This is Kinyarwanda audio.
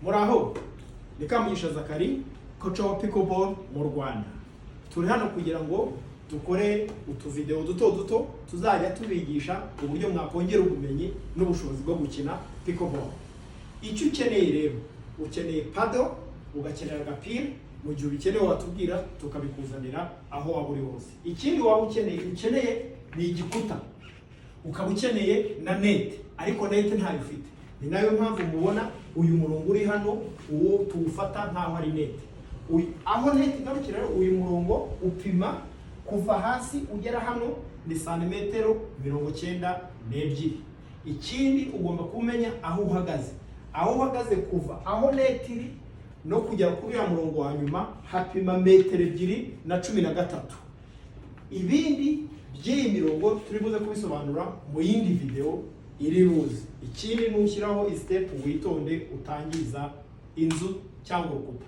Muraho, ni Kamugisha Zakari, coach wa pickleball mu Rwanda. Turi hano kugira ngo dukore utuvideo duto tuzajya tubigisha uburyo mwakongera ubumenyi n'ubushobozi bwo gukina pickleball. Icyo ukeneye rero, ukeneye paddle, ugakenera agapira, mu gihe ubikeneye watubwira tukabikuzanira aho waba uri hose. Ikindi waba ukeneye ni igikuta, ukaba ukeneye na net, ariko net ntayo ufite. Ni nayo mpamvu mubona uyu murongo uri hano uwo tuwufata ntaho ari net. Aho net igarukira uyu murongo upima kuva hasi ugera hano ni santimetero 92. Ikindi ugomba kumenya aho uhagaze. Aho uhagaze kuva aho net iri no kujya kuri ya murongo wa nyuma hapima metero 213. Ibindi by'iyi mirongo turi buze kubisobanura mu yindi video iri buze. Ikindi nushyiraho step witonde utangiza inzu cyangwa urukuta.